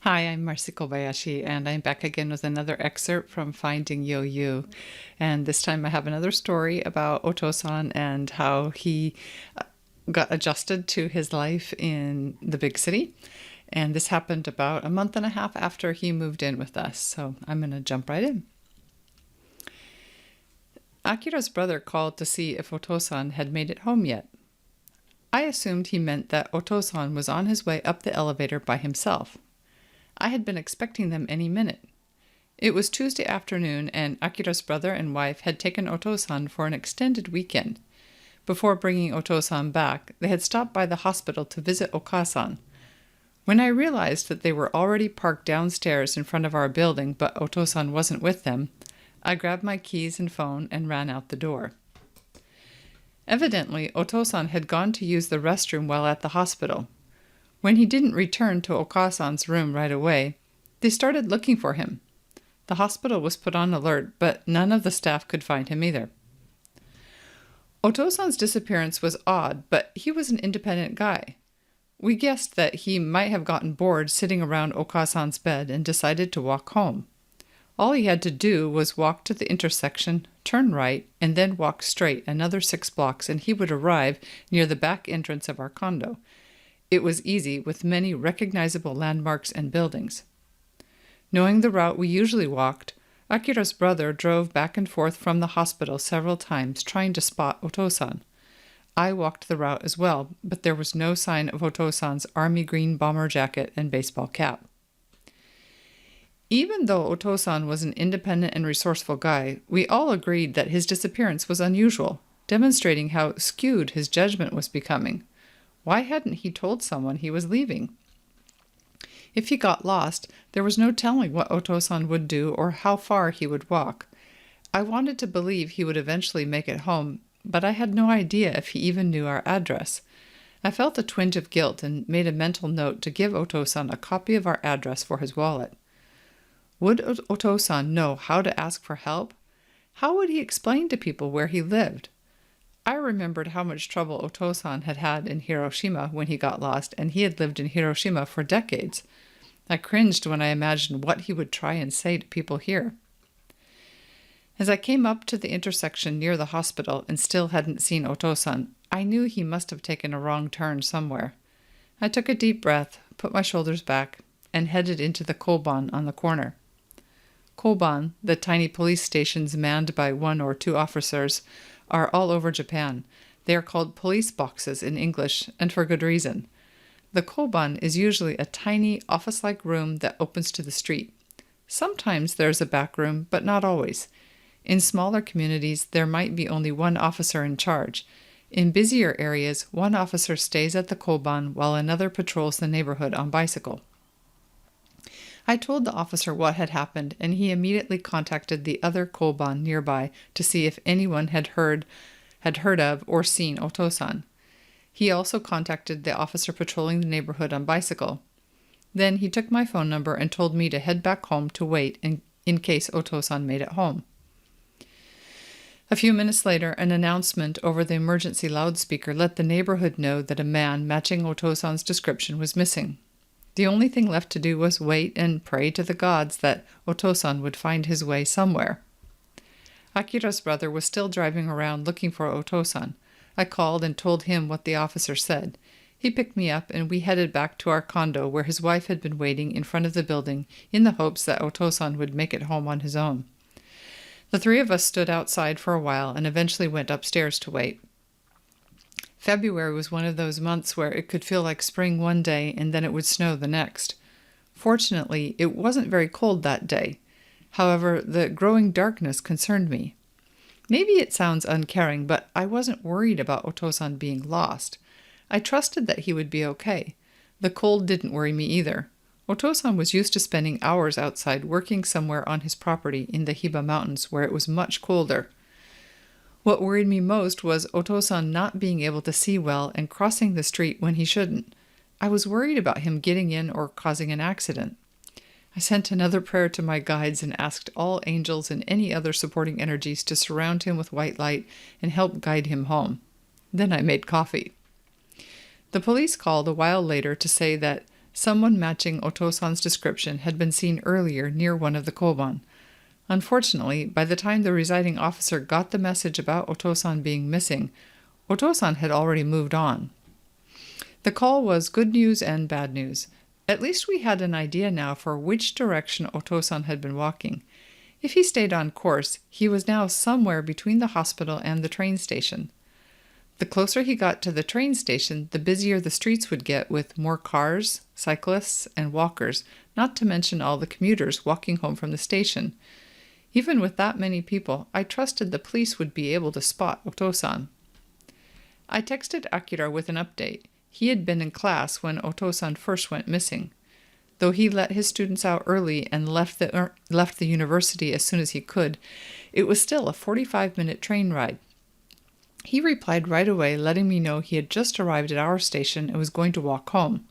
Hi, I'm Marci Kobayashi, and I'm back again with another excerpt from Finding Yoyu. And this time I have another story about Otosan and how he got adjusted to his life in the big city. And this happened about a month and a half after he moved in with us. So I'm going to jump right in. Akira's brother called to see if Otosan had made it home yet. I assumed he meant that Otosan was on his way up the elevator by himself. I had been expecting them any minute. It was Tuesday afternoon, and Akira's brother and wife had taken Otosan for an extended weekend. Before bringing Otosan back, they had stopped by the hospital to visit Okasan. When I realized that they were already parked downstairs in front of our building, but Otosan wasn't with them, I grabbed my keys and phone and ran out the door. Evidently, Otosan had gone to use the restroom while at the hospital. When he didn't return to Okasan's room right away, they started looking for him. The hospital was put on alert, but none of the staff could find him either. Otosan's disappearance was odd, but he was an independent guy. We guessed that he might have gotten bored sitting around Okasan's bed and decided to walk home. All he had to do was walk to the intersection, turn right, and then walk straight another 6 blocks, and he would arrive near the back entrance of our condo. It was easy, with many recognizable landmarks and buildings. Knowing the route we usually walked, Akira's brother drove back and forth from the hospital several times trying to spot Otosan. I walked the route as well, but there was no sign of Otosan's army green bomber jacket and baseball cap. Even though Otosan was an independent and resourceful guy, we all agreed that his disappearance was unusual, demonstrating how skewed his judgment was becoming. Why hadn't he told someone he was leaving? If he got lost, there was no telling what Otosan would do or how far he would walk. I wanted to believe he would eventually make it home, but I had no idea if he even knew our address. I felt a twinge of guilt and made a mental note to give Otosan a copy of our address for his wallet. Would Otosan know how to ask for help? How would he explain to people where he lived? I remembered how much trouble Otosan had had in Hiroshima when he got lost, and he had lived in Hiroshima for decades. I cringed when I imagined what he would try and say to people here. As I came up to the intersection near the hospital and still hadn't seen Otosan, I knew he must have taken a wrong turn somewhere. I took a deep breath, put my shoulders back, and headed into the koban on the corner. Koban, the tiny police stations manned by 1 or 2 officers, are all over Japan. They are called police boxes in English, and for good reason. The koban is usually a tiny office-like room that opens to the street. Sometimes there's a back room, but not always. In smaller communities, there might be only 1 officer in charge. In busier areas, 1 officer stays at the koban while another patrols the neighborhood on bicycle. I told the officer what had happened, and he immediately contacted the other koban nearby to see if anyone had heard of or seen Otosan. He also contacted the officer patrolling the neighborhood on bicycle. Then he took my phone number and told me to head back home to wait in case Otosan made it home. A few minutes later, an announcement over the emergency loudspeaker let the neighborhood know that a man matching Otosan's description was missing. The only thing left to do was wait and pray to the gods that Otosan would find his way somewhere. Akira's brother was still driving around looking for Otosan. I called and told him what the officer said. He picked me up and we headed back to our condo where his wife had been waiting in front of the building in the hopes that Otosan would make it home on his own. The 3 of us stood outside for a while and eventually went upstairs to wait. February was one of those months where it could feel like spring one day and then it would snow the next. Fortunately, it wasn't very cold that day. However, the growing darkness concerned me. Maybe it sounds uncaring, but I wasn't worried about Otosan being lost. I trusted that he would be okay. The cold didn't worry me either. Otosan was used to spending hours outside working somewhere on his property in the Hiba Mountains where it was much colder. What worried me most was Otosan not being able to see well and crossing the street when he shouldn't. I was worried about him getting in or causing an accident. I sent another prayer to my guides and asked all angels and any other supporting energies to surround him with white light and help guide him home. Then I made coffee. The police called a while later to say that Someone matching Otosan's description had been seen earlier near one of the koban. Unfortunately, by the time the residing officer got the message about Otosan being missing, Otosan had already moved on. The call was good news and bad news. At least we had an idea now for which direction Otosan had been walking. If he stayed on course, he was now somewhere between the hospital and the train station. The closer he got to the train station, the busier the streets would get with more cars, cyclists, and walkers, not to mention all the commuters walking home from the station. Even with that many people, I trusted the police would be able to spot Otosan. I texted Akira with an update. He had been in class when Otosan first went missing. Though he let his students out early and left the university as soon as he could, it was still a 45-minute train ride. He replied right away, letting me know he had just arrived at our station and was going to walk home.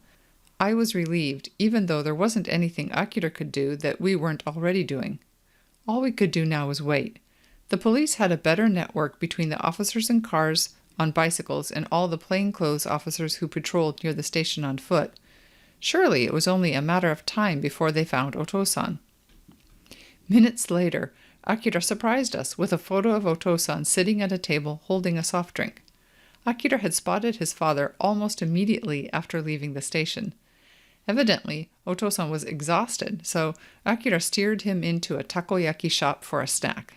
I was relieved, even though there wasn't anything Akira could do that we weren't already doing. All we could do now was wait. The police had a better network between the officers in cars, on bicycles, and all the plainclothes officers who patrolled near the station on foot. Surely it was only a matter of time before they found Otosan. Minutes later, Akira surprised us with a photo of Otosan sitting at a table holding a soft drink. Akira had spotted his father almost immediately after leaving the station. Evidently, Otosan was exhausted, so Akira steered him into a takoyaki shop for a snack.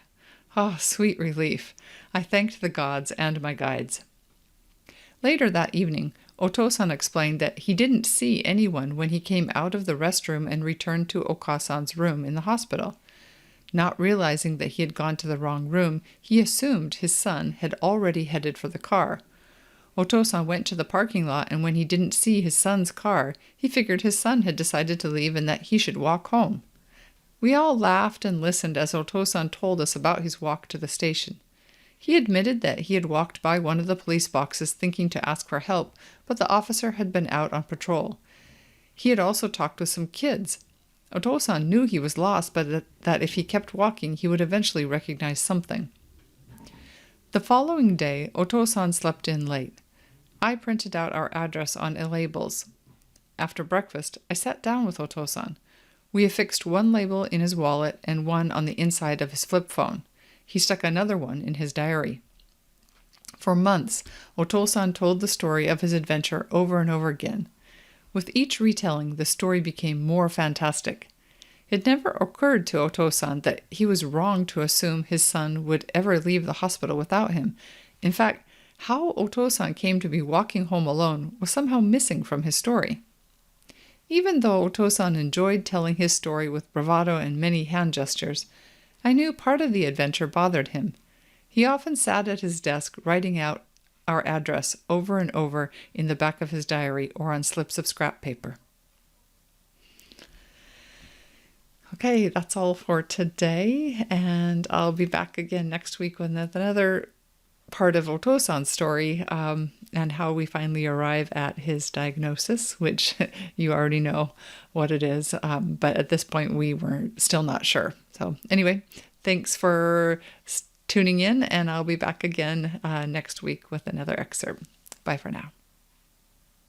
Ah, sweet relief. I thanked the gods and my guides. Later that evening, Otosan explained that he didn't see anyone when he came out of the restroom and returned to Okasan's room in the hospital. Not realizing that he had gone to the wrong room, he assumed his son had already headed for the car. Otosan went to the parking lot, and when he didn't see his son's car, he figured his son had decided to leave and that he should walk home. We all laughed and listened as Otosan told us about his walk to the station. He admitted that he had walked by one of the police boxes thinking to ask for help, but the officer had been out on patrol. He had also talked with some kids. Otosan knew he was lost, but that if he kept walking, he would eventually recognize something. The following day, Otosan slept in late. I printed out our address on labels. After breakfast, I sat down with Otosan. We affixed one label in his wallet and one on the inside of his flip phone. He stuck another one in his diary. For months, Otosan told the story of his adventure over and over again. With each retelling, the story became more fantastic. It never occurred to Otosan that he was wrong to assume his son would ever leave the hospital without him. In fact, how Otosan came to be walking home alone was somehow missing from his story. Even though Otosan enjoyed telling his story with bravado and many hand gestures, I knew part of the adventure bothered him. He often sat at his desk writing out our address over and over in the back of his diary or on slips of scrap paper. Okay, that's all for today, and I'll be back again next week with another part of Otosan's story and how we finally arrive at his diagnosis, which you already know what it is, but at this point we were still not sure. So anyway, thanks for tuning in, and I'll be back again next week with another excerpt. Bye for now.